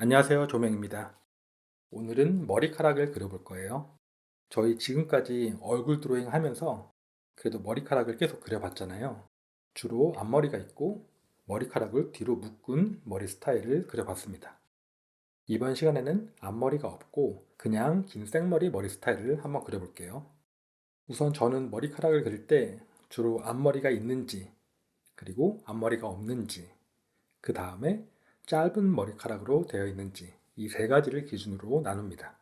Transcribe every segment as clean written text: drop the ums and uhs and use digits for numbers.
안녕하세요, 조명입니다. 오늘은 머리카락을 그려볼 거예요. 저희 지금까지 얼굴 드로잉 하면서 그래도 머리카락을 계속 그려봤잖아요. 주로 앞머리가 있고 머리카락을 뒤로 묶은 머리 스타일을 그려봤습니다. 이번 시간에는 앞머리가 없고 그냥 긴 생머리 머리 스타일을 한번 그려볼게요. 우선 저는 머리카락을 그릴 때 주로 앞머리가 있는지 그리고 앞머리가 없는지 그 다음에 짧은 머리카락으로 되어 있는지 이 세 가지를 기준으로 나눕니다.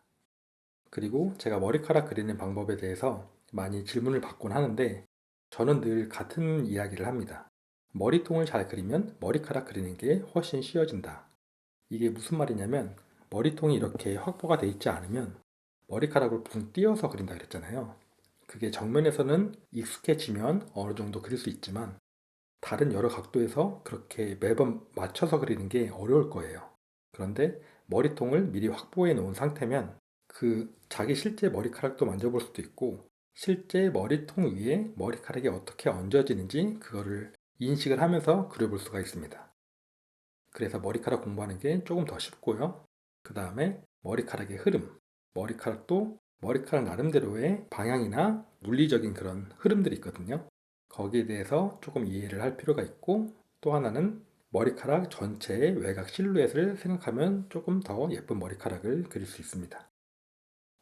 그리고 제가 머리카락 그리는 방법에 대해서 많이 질문을 받곤 하는데 저는 늘 같은 이야기를 합니다. 머리통을 잘 그리면 머리카락 그리는 게 훨씬 쉬워진다. 이게 무슨 말이냐면 머리통이 이렇게 확보가 되어 있지 않으면 머리카락을 붕 띄어서 그린다 그랬잖아요. 그게 정면에서는 익숙해지면 어느 정도 그릴 수 있지만 다른 여러 각도에서 그렇게 매번 맞춰서 그리는 게 어려울 거예요. 그런데 머리통을 미리 확보해 놓은 상태면 그 자기 실제 머리카락도 만져볼 수도 있고 실제 머리통 위에 머리카락이 어떻게 얹어지는지 그거를 인식을 하면서 그려볼 수가 있습니다. 그래서 머리카락 공부하는 게 조금 더 쉽고요. 그 다음에 머리카락의 흐름, 머리카락도 머리카락 나름대로의 방향이나 물리적인 그런 흐름들이 있거든요. 거기에 대해서 조금 이해를 할 필요가 있고 또 하나는 머리카락 전체의 외곽 실루엣을 생각하면 조금 더 예쁜 머리카락을 그릴 수 있습니다.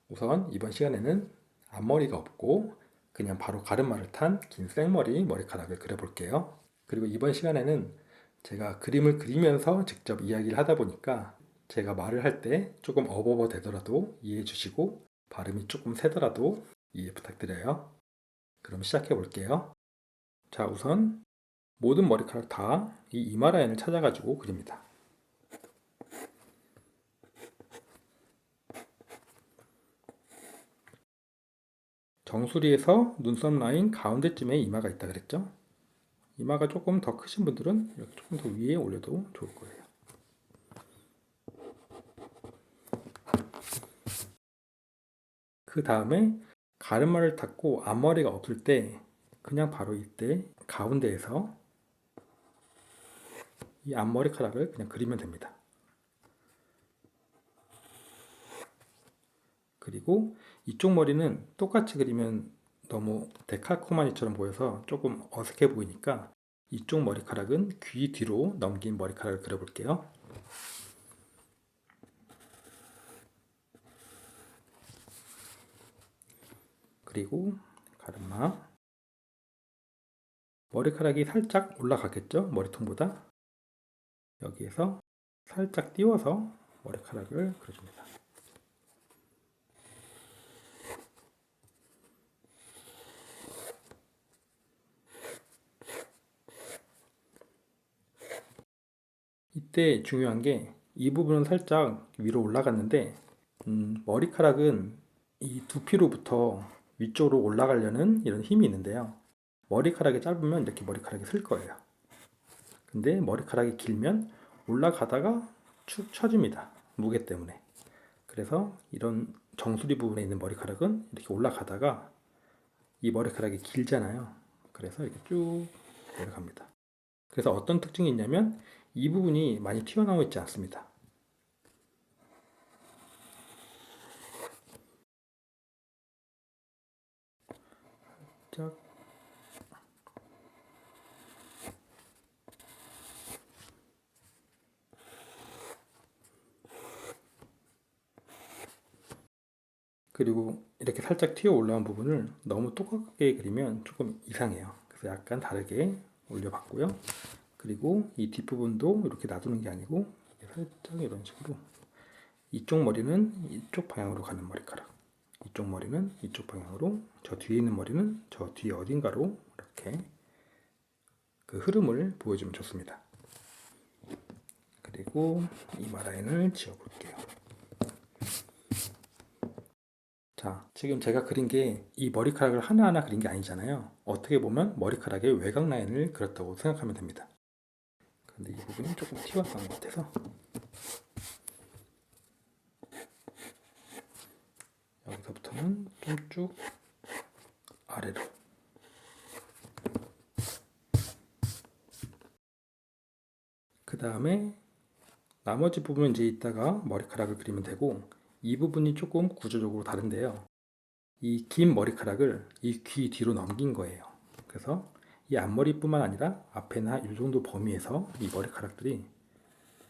우선 이번 시간에는 앞머리가 없고 그냥 바로 가르마를 탄 긴 생머리 머리카락을 그려볼게요. 그리고 이번 시간에는 제가 그림을 그리면서 직접 이야기를 하다 보니까 제가 말을 할 때 조금 어버버 되더라도 이해해 주시고 발음이 조금 세더라도 이해 부탁드려요. 그럼 시작해 볼게요. 자, 우선 모든 머리카락 다 이 이마 라인을 찾아가지고 그립니다. 정수리에서 눈썹 라인 가운데쯤에 이마가 있다 그랬죠? 이마가 조금 더 크신 분들은 이렇게 조금 더 위에 올려도 좋을 거예요. 그 다음에 가르마를 닦고 앞머리가 없을 때 그냥 바로 이때 가운데에서 이 앞머리카락을 그냥 그리면 됩니다. 그리고 이쪽 머리는 똑같이 그리면 너무 데칼코마니처럼 보여서 조금 어색해 보이니까 이쪽 머리카락은 귀 뒤로 넘긴 머리카락을 그려볼게요. 그리고 가르마 머리카락이 살짝 올라가겠죠? 머리통보다 여기에서 살짝 띄워서 머리카락을 그려줍니다. 이때 중요한 게 이 부분은 살짝 위로 올라갔는데 머리카락은 이 두피로부터 위쪽으로 올라가려는 이런 힘이 있는데요. 머리카락이 짧으면 이렇게 머리카락이 슬 거예요. 근데 머리카락이 길면 올라가다가 축 처집니다. 무게 때문에. 그래서 이런 정수리 부분에 있는 머리카락은 이렇게 올라가다가 이 머리카락이 길잖아요. 그래서 이렇게 쭉 내려갑니다. 그래서 어떤 특징이 있냐면 이 부분이 많이 튀어나와 있지 않습니다. 짝. 그리고 이렇게 살짝 튀어 올라온 부분을 너무 똑같게 그리면 조금 이상해요. 그래서 약간 다르게 올려봤고요. 그리고 이 뒷부분도 이렇게 놔두는 게 아니고 살짝 이런 식으로 이쪽 머리는 이쪽 방향으로 가는 머리카락, 이쪽 머리는 이쪽 방향으로, 저 뒤에 있는 머리는 저 뒤에 어딘가로 이렇게 그 흐름을 보여주면 좋습니다. 그리고 이마 라인을 지워볼게요. 자, 지금 제가 그린 게 이 머리카락을 하나하나 그린 게 아니잖아요. 어떻게 보면 머리카락의 외곽 라인을 그렸다고 생각하면 됩니다. 근데 이 부분이 조금 튀어나온 것 같아서 여기서부터는 좀 쭉 아래로 그 다음에 나머지 부분은 이제 이따가 머리카락을 그리면 되고, 이 부분이 조금 구조적으로 다른데요. 이 긴 머리카락을 이 귀 뒤로 넘긴 거예요. 그래서 이 앞머리뿐만 아니라 앞에나 이 정도 범위에서 이 머리카락들이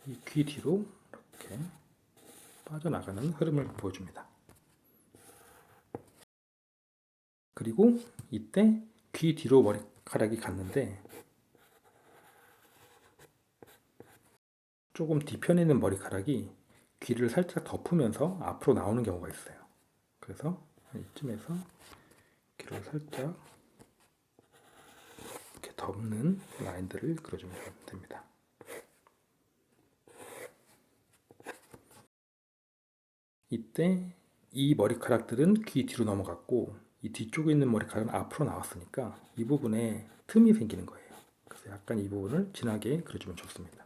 이 귀 뒤로 이렇게 빠져나가는 흐름을 보여줍니다. 그리고 이때 귀 뒤로 머리카락이 갔는데 조금 뒤편에 있는 머리카락이 귀를 살짝 덮으면서 앞으로 나오는 경우가 있어요. 그래서 이쯤에서 귀를 살짝 이렇게 덮는 라인들을 그려주면 됩니다. 이때 이 머리카락들은 귀 뒤로 넘어갔고 이 뒤쪽에 있는 머리카락은 앞으로 나왔으니까 이 부분에 틈이 생기는 거예요. 그래서 약간 이 부분을 진하게 그려주면 좋습니다.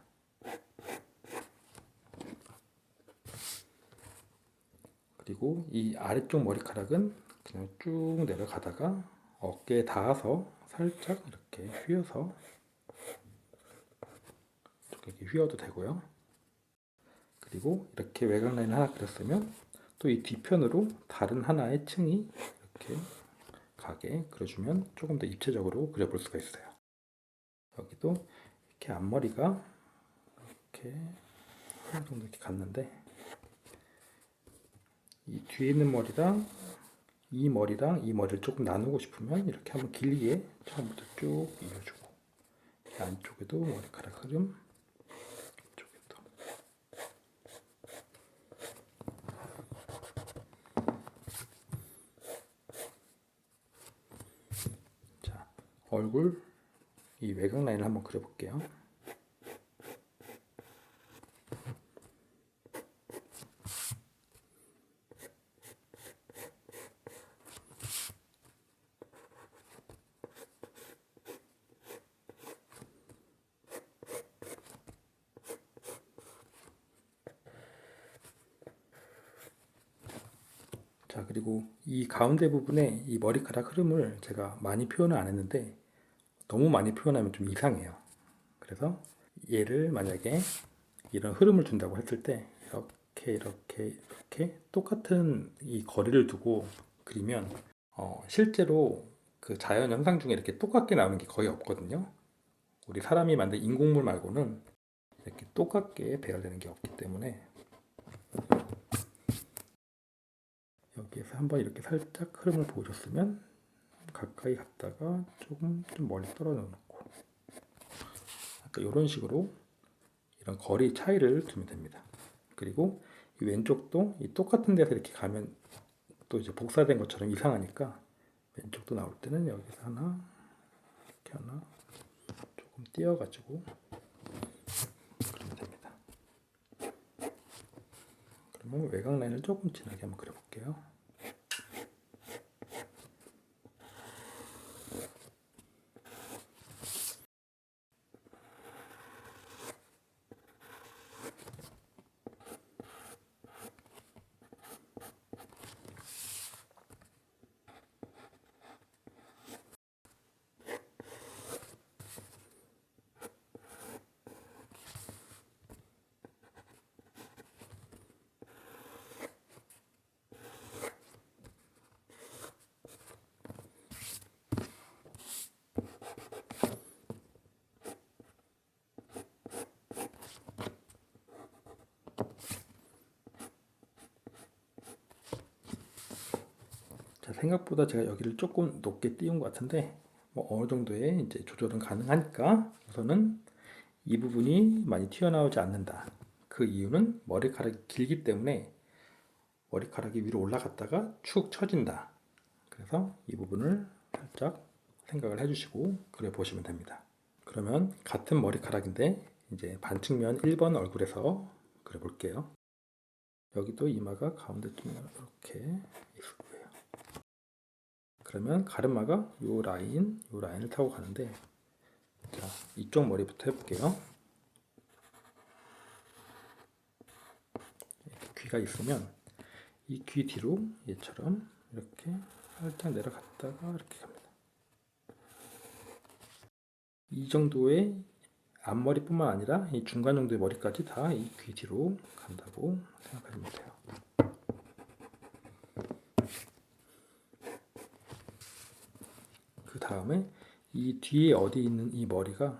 그리고 이 아래쪽 머리카락은 그냥 쭉 내려가다가 어깨에 닿아서 살짝 이렇게 휘어서 이렇게 휘어도 되고요. 그리고 이렇게 외곽 라인 하나 그렸으면 또 이 뒤편으로 다른 하나의 층이 이렇게 가게 그려주면 조금 더 입체적으로 그려볼 수가 있어요. 여기도 이렇게 앞머리가 이렇게 어느 정도 이렇게 갔는데 이 뒤에 있는 머리랑 이 머리를 조금 나누고 싶으면 이렇게 한번 길게 처음부터 쭉 이어주고 안쪽에도 머리카락 흐름 이쪽에도 자 얼굴 이 외곽 라인을 한번 그려볼게요. 자 그리고 이 가운데 부분에 이 머리카락 흐름을 제가 많이 표현을 안 했는데 너무 많이 표현하면 좀 이상해요. 그래서 얘를 만약에 이런 흐름을 준다고 했을 때 이렇게 똑같은 이 거리를 두고 그리면 실제로 그 자연 현상 중에 이렇게 똑같게 나오는 게 거의 없거든요. 우리 사람이 만든 인공물 말고는 이렇게 똑같게 배열되는 게 없기 때문에 여기에서 한번 이렇게 살짝 흐름을 보여줬으면 가까이 갔다가 조금 좀 멀리 떨어져 놓고 약간 이런 식으로 이런 거리 차이를 두면 됩니다. 그리고 이 왼쪽도 이 똑같은 데서 이렇게 가면 또 이제 복사된 것처럼 이상하니까 왼쪽도 나올 때는 여기서 하나 이렇게 하나 조금 띄어가지고 그리면 됩니다. 그러면 외곽 라인을 조금 진하게 한번 그려볼게요. 자, 생각보다 제가 여기를 조금 높게 띄운 것 같은데 뭐 어느 정도의 이제 조절은 가능하니까 우선은 이 부분이 많이 튀어나오지 않는다. 그 이유는 머리카락이 길기 때문에 머리카락이 위로 올라갔다가 축 처진다. 그래서 이 부분을 살짝 생각을 해주시고 그려보시면 됩니다. 그러면 같은 머리카락인데 이제 반측면 1번 얼굴에서 그려볼게요. 여기도 이마가 가운데쯤 이렇게 있을 거예요. 그러면 가르마가 요 라인을 타고 가는데 자, 이쪽 머리부터 해볼게요. 귀가 있으면 이 귀 뒤로 얘처럼 이렇게 살짝 내려갔다가 이렇게 갑니다. 이 정도의 앞머리뿐만 아니라 이 중간 정도의 머리까지 다 이 귀 뒤로 간다고 생각하시면 돼요. 그 다음에 이 뒤에 어디 있는 이 머리가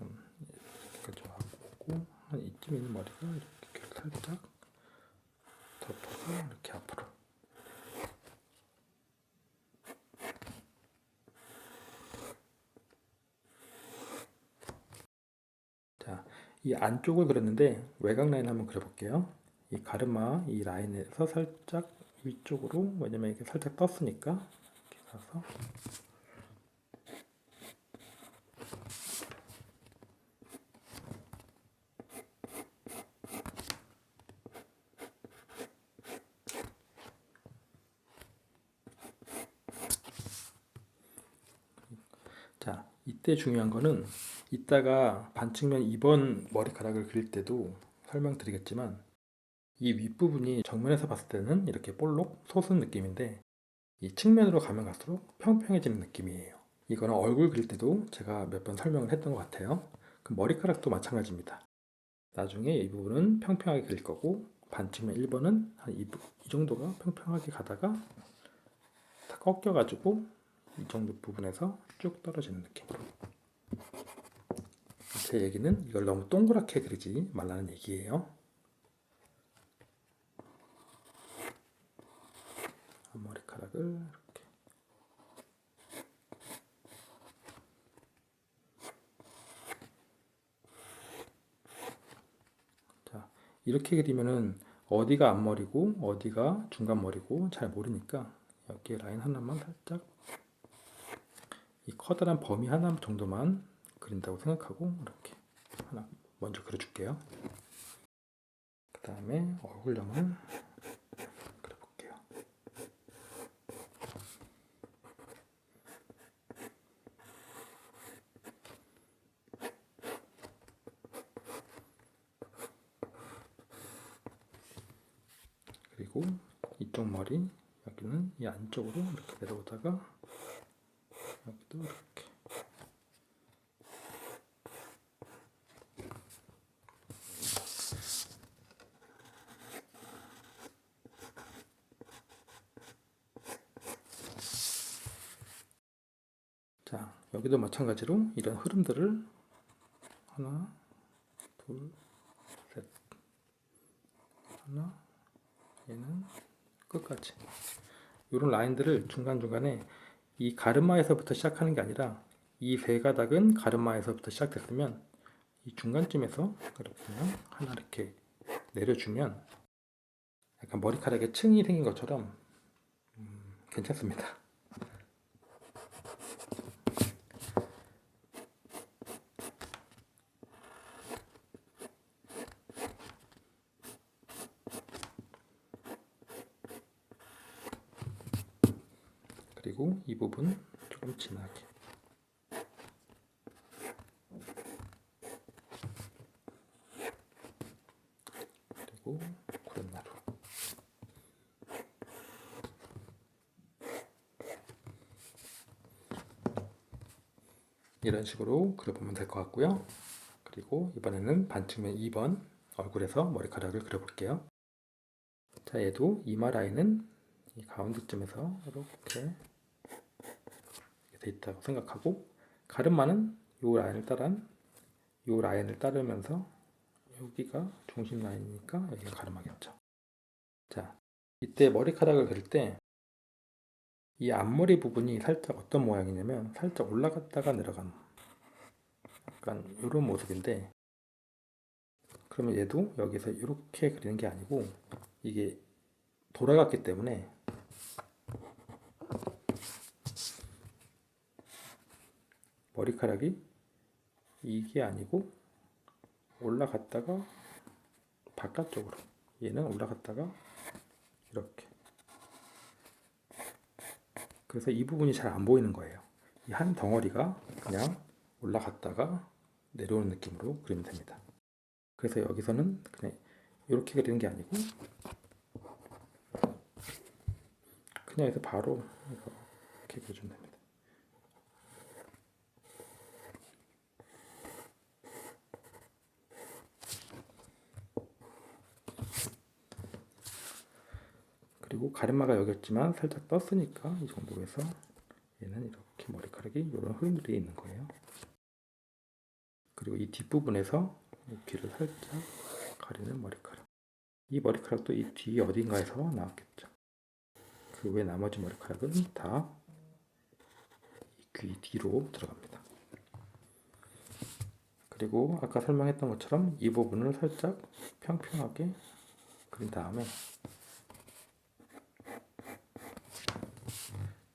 여기까지 와고 한 이쯤 있는 머리가 이렇게 살짝 덮어서 이렇게 앞으로. 자, 이 안쪽을 그렸는데 외곽 라인 한번 그려볼게요. 이 가르마 이 라인에서 살짝 위쪽으로, 왜냐면 이게 살짝 떴으니까 이렇게 가서 자, 이때 중요한 거는 이따가 반측면 2번 머리카락을 그릴 때도 설명드리겠지만 이 윗부분이 정면에서 봤을 때는 이렇게 볼록 솟은 느낌인데 이 측면으로 가면 갈수록 평평해지는 느낌이에요. 이거는 얼굴 그릴 때도 제가 몇 번 설명을 했던 것 같아요. 그 머리카락도 마찬가지입니다. 나중에 이 부분은 평평하게 그릴 거고 반측면 1번은 한 이 정도가 평평하게 가다가 다 꺾여가지고 이 정도 부분에서 쭉 떨어지는 느낌으로. 제 얘기는 이걸 너무 동그랗게 그리지 말라는 얘기예요. 머리카락을 이렇게. 자, 이렇게 그리면은 어디가 앞머리고 어디가 중간머리고 잘 모르니까 여기 라인 하나만 살짝 이 커다란 범위 하나 정도만 그린다고 생각하고 이렇게 하나 먼저 그려줄게요. 그 다음에 얼굴형을 그려볼게요. 그리고 이쪽 머리 여기는 이 안쪽으로 이렇게 내려오다가 여기도 이렇게. 자, 여기도 마찬가지로 이런 흐름들을 하나, 둘, 셋, 하나, 얘는 끝까지 이런 라인들을 중간중간에 이 가르마에서부터 시작하는 게 아니라 이 세 가닥은 가르마에서부터 시작됐으면 이 중간쯤에서 이렇게 하나 이렇게 내려주면 약간 머리카락에 층이 생긴 것처럼 괜찮습니다. 그리고 이 부분 조금 진하게. 그리고 구렛나루. 이런 식으로 그려보면 될 것 같고요. 그리고 이번에는 반측면 2번 얼굴에서 머리카락을 그려볼게요. 자, 얘도 이마 라인은 이 가운데쯤에서 이렇게 돼 있다고 생각하고 가르마는 요 라인을 따르면서 여기가 중심 라인이니까 여기가 가르마겠죠. 자, 이때 머리카락을 그릴 때 이 앞머리 부분이 살짝 어떤 모양이냐면 살짝 올라갔다가 내려가는 약간 이런 모습인데, 그러면 얘도 여기서 이렇게 그리는 게 아니고 이게 돌아갔기 때문에 머리카락이 이게 아니고 올라갔다가 바깥쪽으로, 얘는 올라갔다가 이렇게. 그래서 이 부분이 잘 안 보이는 거예요. 이 한 덩어리가 그냥 올라갔다가 내려오는 느낌으로 그리면 됩니다. 그래서 여기서는 그냥 이렇게 그리는 게 아니고 그냥 여기서 바로 이렇게 그려주면 됩니다. 그리고 가르마가 여기 있지만 살짝 떴으니까 이 정도로 해서 얘는 이렇게 머리카락이 이런 흐름들이 있는 거예요. 그리고 이 뒷부분에서 이 귀를 살짝 가리는 머리카락. 이 머리카락도 이 뒤 어딘가에서 나왔겠죠. 그 외 나머지 머리카락은 다 이 귀 뒤로 들어갑니다. 그리고 아까 설명했던 것처럼 이 부분을 살짝 평평하게 그린 다음에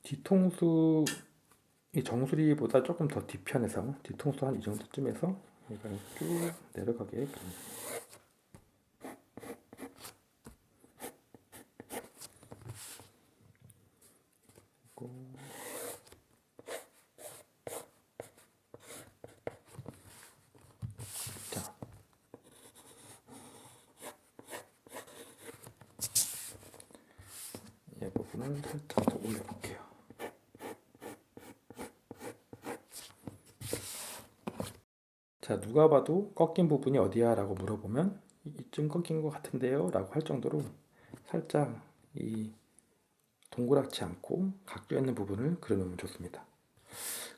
뒤통수 이 정수리보다 조금 더 뒤편에서 뒤통수 한 이 정도쯤에서 얘가 쭉 내려가게 그립니다. 자, 이 부분을 살짝 더 올려볼게요. 자, 누가 봐도 꺾인 부분이 어디야 라고 물어보면 이쯤 꺾인 것 같은데요 라고 할 정도로 살짝 이 동그랗지 않고 각져 있는 부분을 그려놓으면 좋습니다.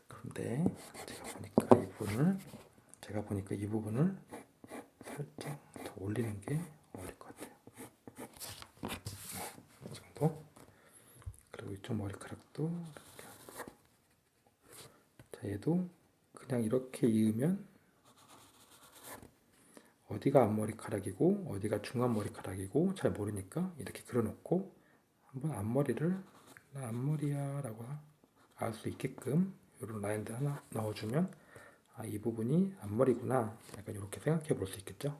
그런데 제가 보니까 이 부분을 살짝 더 올리는 게 어울릴 것 같아요. 이 정도. 그리고 이쪽 머리카락도 이렇게. 자, 얘도 그냥 이렇게 이으면 어디가 앞머리카락이고 어디가 중간 머리카락이고 잘 모르니까 이렇게 그려놓고 한번 앞머리야 라고 알 수 있게끔 이런 라인들 하나 넣어주면 아, 이 부분이 앞머리구나 약간 이렇게 생각해 볼 수 있겠죠.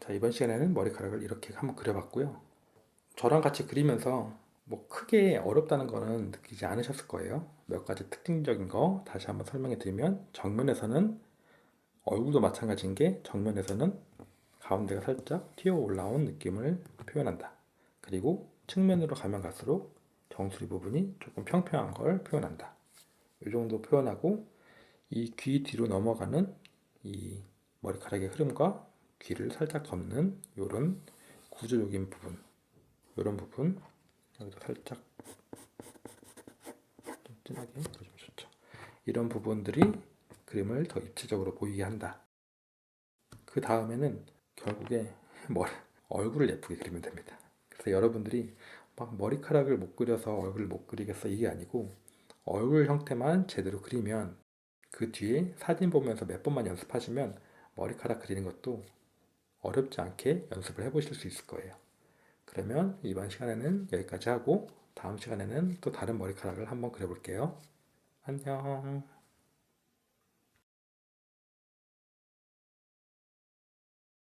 자, 이번 시간에는 머리카락을 이렇게 한번 그려봤고요. 저랑 같이 그리면서 뭐 크게 어렵다는 거는 느끼지 않으셨을 거예요. 몇 가지 특징적인 거 다시 한번 설명해 드리면 정면에서는 얼굴도 마찬가지인 게 정면에서는 가운데가 살짝 튀어 올라온 느낌을 표현한다. 그리고 측면으로 가면 갈수록 정수리 부분이 조금 평평한 걸 표현한다. 이 정도 표현하고 이 귀 뒤로 넘어가는 이 머리카락의 흐름과 귀를 살짝 덮는 이런 구조적인 부분, 이런 부분 여기도 살짝 좀 진하게 그려주면 좋죠. 이런 부분들이 그림을 더 입체적으로 보이게 한다. 그 다음에는 결국에 얼굴을 예쁘게 그리면 됩니다. 그래서 여러분들이 막 머리카락을 못 그려서 얼굴을 못 그리겠어 이게 아니고 얼굴 형태만 제대로 그리면 그 뒤에 사진 보면서 몇 번만 연습하시면 머리카락 그리는 것도 어렵지 않게 연습을 해보실 수 있을 거예요. 그러면 이번 시간에는 여기까지 하고 다음 시간에는 또 다른 머리카락을 한번 그려볼게요. 안녕.